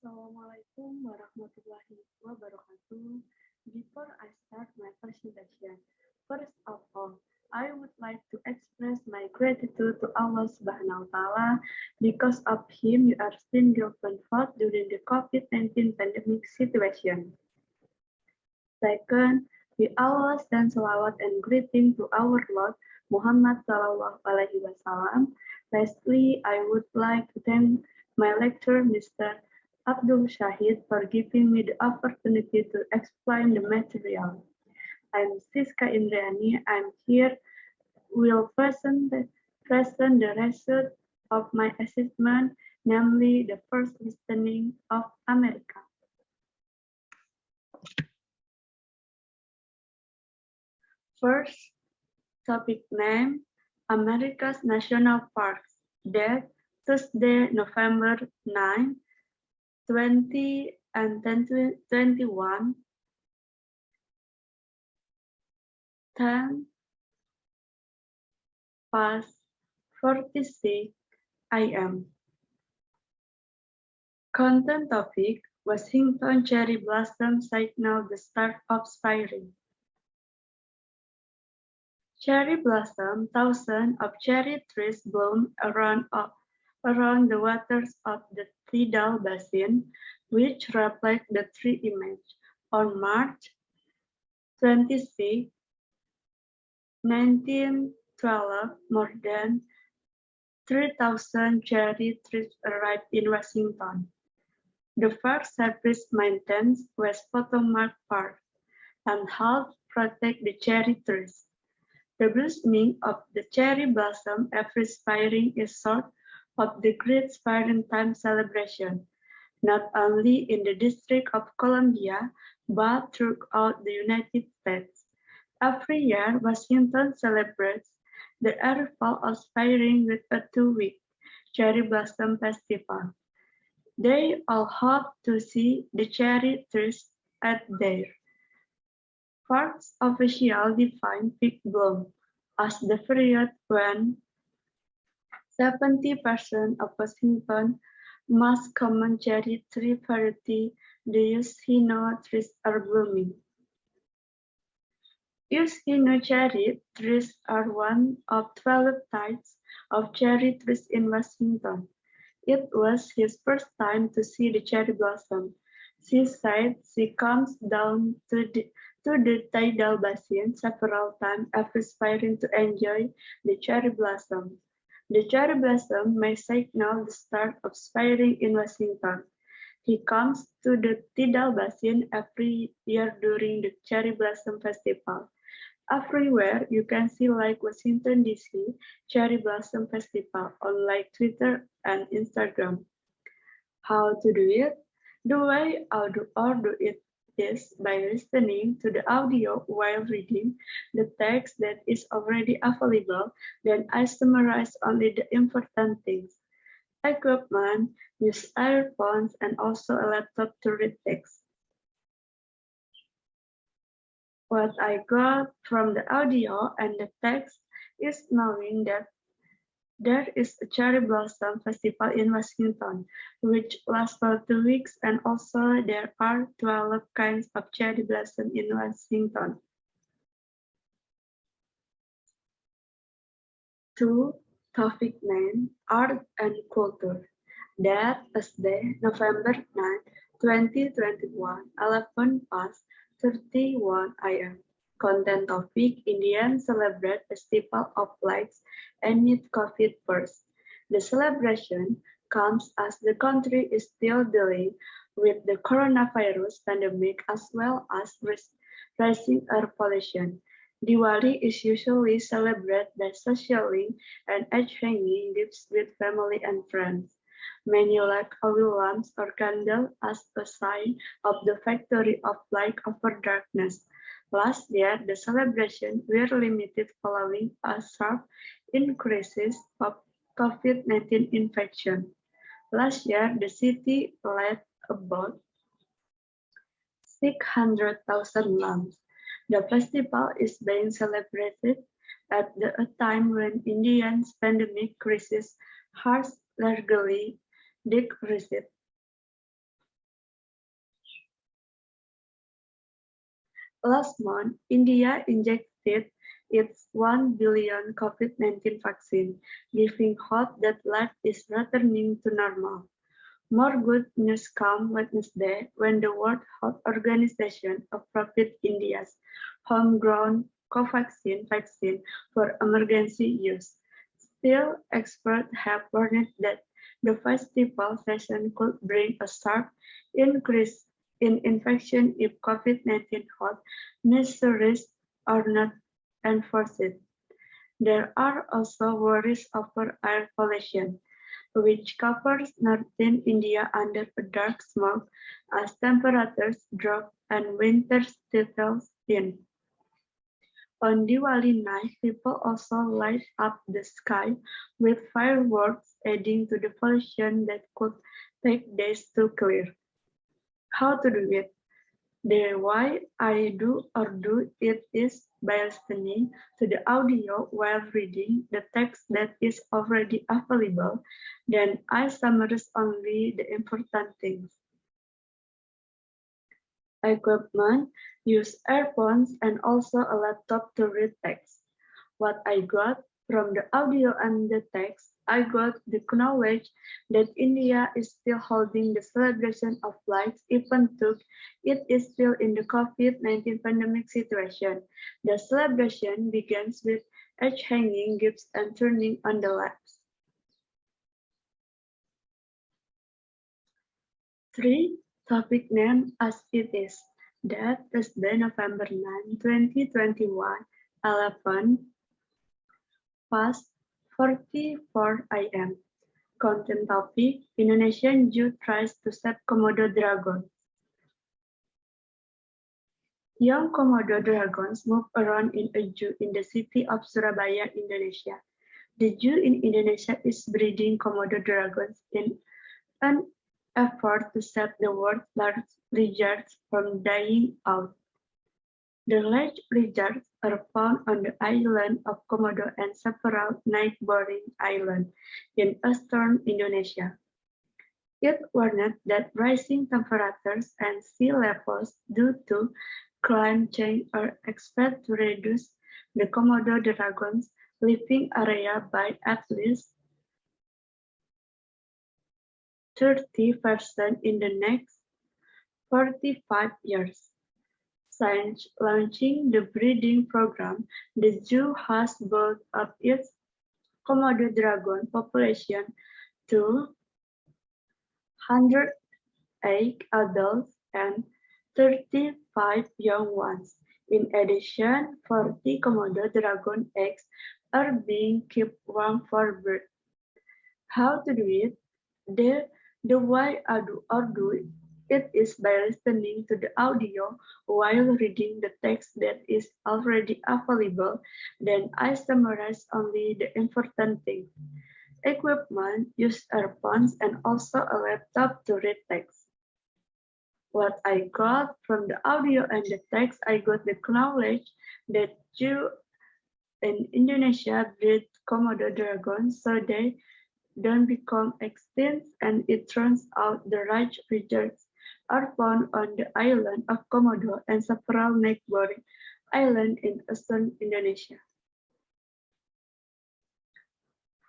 Assalamualaikum warahmatullahi wabarakatuh. Before I start my presentation, first of all, I would like to express my gratitude to Allah Subhanahu wa Ta'ala. Because of Him, we are still given food during the COVID-19 pandemic situation. Second, we all send salawat and greeting to our Lord Muhammad Sallallahu Alaihi Wasallam. Lastly, I would like to thank my lecturer, Mr. Abdul Shahid, for giving me the opportunity to explain the material. I'm Siska Indriani. I'm here will present the result of my assessment, namely the first listening of America. First, topic name, America's National Parks. Date, Tuesday, November 9, 20 and 21, 10 past 46 AM. Content topic, Washington cherry blossom signal the start of spring. Cherry blossom, thousands of cherry trees bloom around the waters of the tidal basin, which reflect the tree image. On March 26, 1912, more than 3,000 cherry trees arrived in Washington. The Forest Service maintains West Potomac Park and helps protect the cherry trees. The blossoming of the cherry blossom every spring is sort of the great springtime celebration, not only in the District of Columbia, but throughout the United States. Every year, Washington celebrates the arrival of spring with a 2-week cherry blossom festival. They all hope to see the cherry trees at their parks officially define peak bloom as the period when 70% of Washington's most common cherry tree variety, the Yoshino trees, are blooming. Yoshino cherry trees are one of 12 types of cherry trees in Washington. It was his first time to see the cherry blossom. She said she comes down to the tidal basin several times every spring to enjoy the cherry blossom. The cherry blossom may signal the start of spring in Washington. He comes to the tidal basin every year during the cherry blossom festival. Everywhere you can see like Washington DC Cherry Blossom Festival on like Twitter and Instagram. How to do it? The way I do it is by listening to the audio while reading the text that is already available. Then I summarize only the important things. Equipment, use earphones and also a laptop to read text. What I got from the audio and the text is knowing that there is a cherry blossom festival in Washington, which lasts for 2 weeks, and also there are 12 kinds of cherry blossom in Washington. 2. Topic name, Art and Culture. That Thursday, November 9, 2021, 11 past 31 AM. Content topic, Indians celebrate Festival of Lights amid COVID first. The celebration comes as the country is still dealing with the coronavirus pandemic as well as rising air pollution. Diwali is usually celebrated by socializing and exchanging gifts with family and friends. Many light oil lamps or candles as a sign of the victory of light over darkness. Last year, the celebrations were limited following a sharp increase of COVID-19 infection. Last year, the city lit about 600,000 lamps. The festival is being celebrated at a time when India's pandemic crisis has largely decreased. Last month, India injected its 1 billion COVID-19 vaccine, giving hope that life is returning to normal. More good news came Wednesday when the World Health Organization approved India's homegrown Covaxin vaccine for emergency use. Still, experts have warned that the festival season could bring a sharp increase in infection if COVID-19 health measures are not enforced. There are also worries over air pollution, which covers northern India under a dark smoke as temperatures drop and winter settles in. On Diwali night, people also light up the sky with fireworks, adding to the pollution that could take days to clear. How to do it? The way I do it is by listening to the audio while reading the text that is already available. Then I summarize only the important things. Equipment: use earphones and also a laptop to read text. What I got from the audio and the text, I got the knowledge that India is still holding the celebration of lights even though it is still in the COVID-19 pandemic situation. The celebration begins with edge hanging gifts and turning on the lights. 3. Topic name as it is. That Thursday, November 9, 2021, 11 past 44 am. Content topic: Indonesian Jew tries to save Komodo dragon. Young Komodo dragons move around in a zoo in the city of Surabaya, Indonesia. The zoo in Indonesia is breeding Komodo dragons in an effort to save the world's largest lizards from dying out. The large lizards are found on the island of Komodo and several neighboring islands in eastern Indonesia. It warned that rising temperatures and sea levels due to climate change are expected to reduce the Komodo dragon's living area by at least 30% in the next 45 years. Since launching the breeding program, the zoo has built up its Komodo dragon population to 108 adults and 35 young ones. In addition, 40 Komodo dragon eggs are being kept warm for birth. How to do it? The way I do it is by listening to the audio while reading the text that is already available. Then I summarize only the important things. Equipment: use earphones and also a laptop to read text. What I got from the audio and the text, I got the knowledge that Jew in Indonesia breed Komodo dragons so they don't become extinct, and it turns out the right lizards are found on the island of Komodo and several neighboring islands in eastern Indonesia.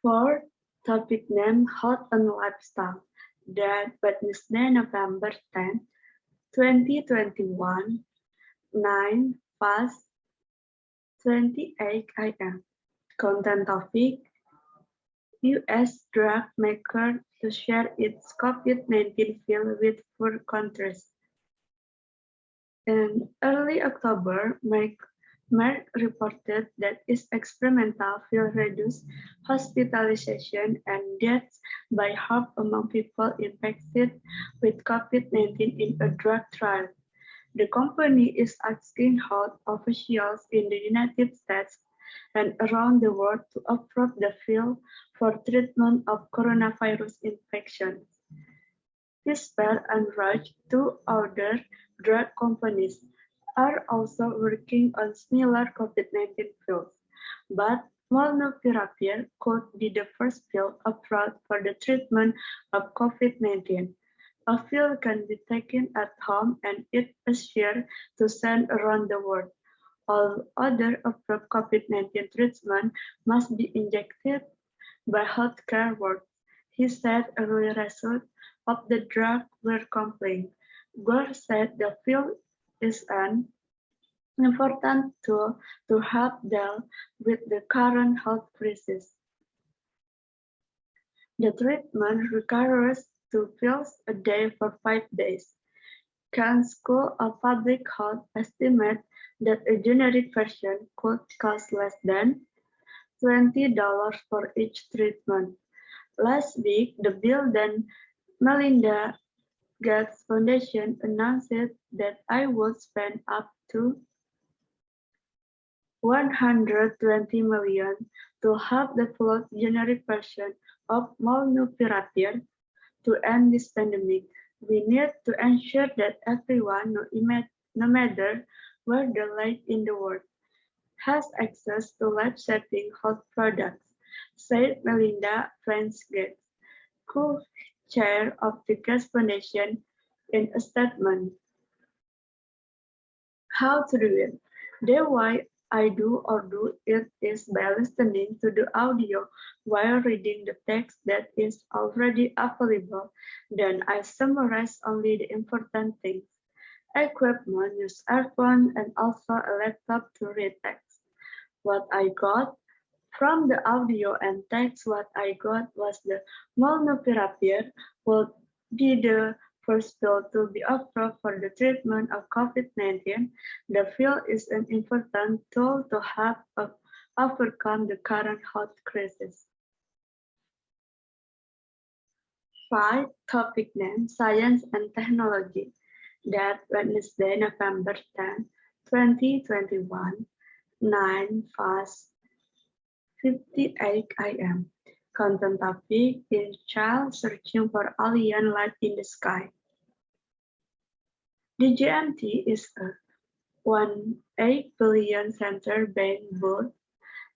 4. Topic name: Health and Lifestyle. That Wednesday, November 10, 2021, 9 past 28 am. Content topic: U.S. drug maker to share its COVID-19 pill with poor countries. In early October, Merck reported that its experimental pill reduced hospitalization and deaths by half among people infected with COVID-19 in a drug trial. The company is asking health officials in the United States and around the world to approve the pill for treatment of coronavirus infections. Pfizer and Roche, two other drug companies, are also working on similar COVID-19 pills, but molnupiravir could be the first pill approved for the treatment of COVID-19. A pill can be taken at home and it is shared to send around the world. All other approved COVID-19 treatment must be injected by healthcare workers. He said early results of the drug were compelling. Gore said the pill is an important tool to help deal with the current health crisis. The treatment requires 2 pills a day for 5 days. Khan School of Public Health estimates that a generic version could cost less than $20 for each treatment. Last week, the Bill and Melinda Gates Foundation announced that I would spend up to $120 million to help develop generic version of molnupiravir to end this pandemic. We need to ensure that everyone, no matter where they live in the world, has access to life-saving health products, said Melinda French Gates, co-chair of the Gates Foundation, in a statement. How to do it? The way I do it is by listening to the audio while reading the text that is already available. Then I summarize only the important things. Equipment, use earphone and also a laptop to read text. What I got from the audio and text, what I got was the molnupiravir will be the first pill to be approved for the treatment of COVID-19. The pill is an important tool to help overcome the current health crisis. 5. Topic name, Science and Technology. That Wednesday, November 10, 2021, 9 fast 58 am. Content topic is child searching for alien life in the sky. The GMT is a 1.8 billion center being built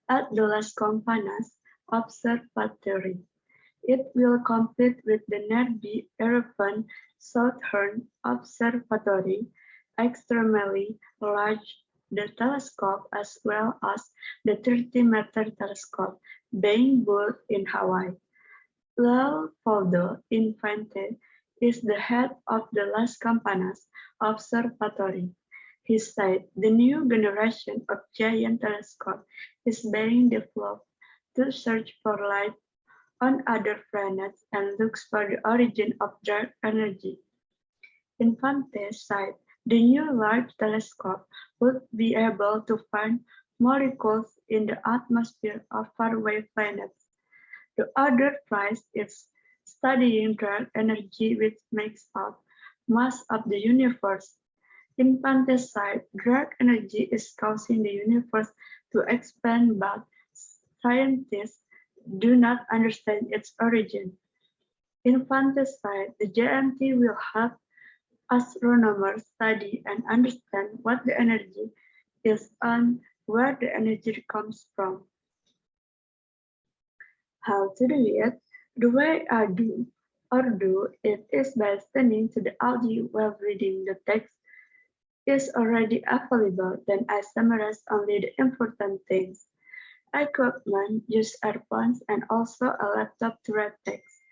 at the Las Campanas Observatory. It will compete with the nearby European Southern Observatory, extremely large the telescope as well as the 30-meter telescope being built in Hawaii. Leopoldo Infante is the head of the Las Campanas Observatory. He said the new generation of giant telescope is being developed to search for life on other planets and looks for the origin of dark energy. Infante said the new large telescope would be able to find molecules in the atmosphere of faraway planets. The other prize is studying dark energy, which makes up most of the universe. Infante said dark energy is causing the universe to expand, but scientists do not understand its origin. Infante said the GMT will help astronomers study and understand what the energy is and where the energy comes from. How to do it? The way I do it is by listening to the audio while reading the text is already available, then I summarize only the important things. Equipment, use earphones and also a laptop to read text.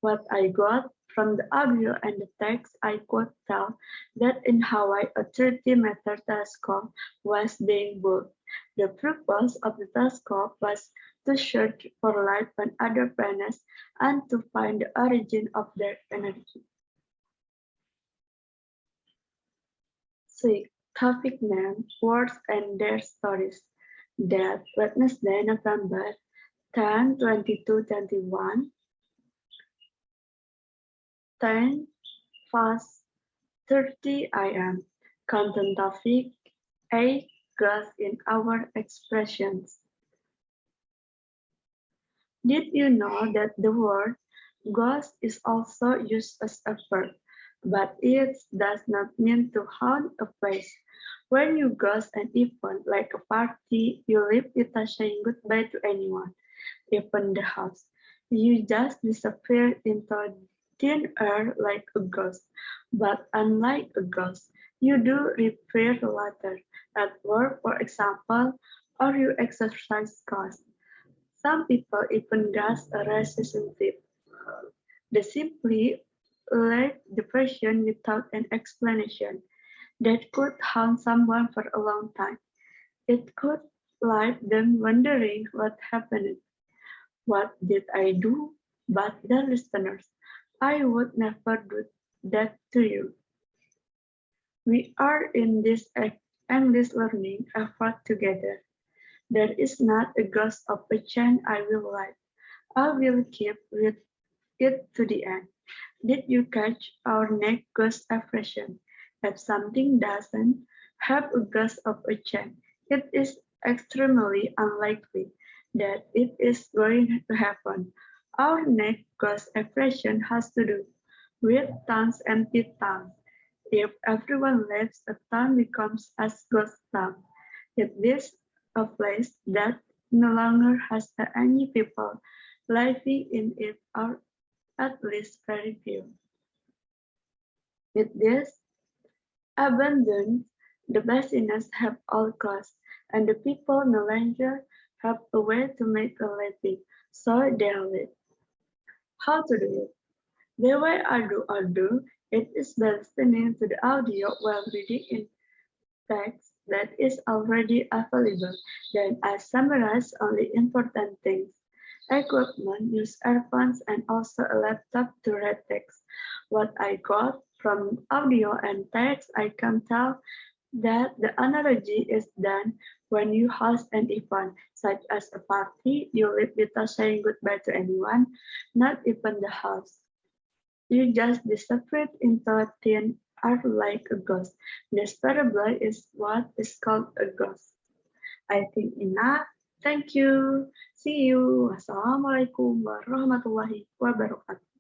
What I got from the audio and the text, I could tell that in Hawaii a 30-meter telescope was being built. The purpose of the telescope was to search for life on other planets and to find the origin of their energy. 6. Topic name, words and their stories. That Wednesday, November 10, 2021, 10 fast 30 am. Content topic A. Gas in our expressions. Did you know that the word ghost is also used as a verb, but it does not mean to haunt a place? When you ghost an event like a party, you leave without saying goodbye to anyone, even the house. You just disappear into thin air like a ghost, but unlike a ghost, you do repair later, at work for example, or you exercise cause. Some people even gas a relationship. They simply let depression without an explanation that could haunt someone for a long time. It could leave them wondering what happened. What did I do? But the listeners, I would never do that to you. We are in this endless learning effort together. There is not a ghost of a chance I will light. I will keep with it to the end. Did you catch our next ghost expression? If something doesn't have a ghost of a chance, it is extremely unlikely that it is going to happen. Our next ghost expression has to do with towns empty towns. If everyone leaves, a town becomes a ghost town. If this a place that no longer has any people living in it or at least very few. With this abundance, the business have all costs, and the people no longer have a way to make a living, so they live. How to do it? The way I do it is by listening to the audio while reading in text that is already available. Then I summarize only important things. Equipment, use earphones and also a laptop to read text. What I got from audio and text, I can tell that the analogy is done when you host an event, such as a party, you leave without saying goodbye to anyone, not even the host. You just disappeared into a thin air like a ghost. This parable is what is called a ghost. I think enough. Thank you. See you. Wassalamualaikum warahmatullahi wabarakatuh.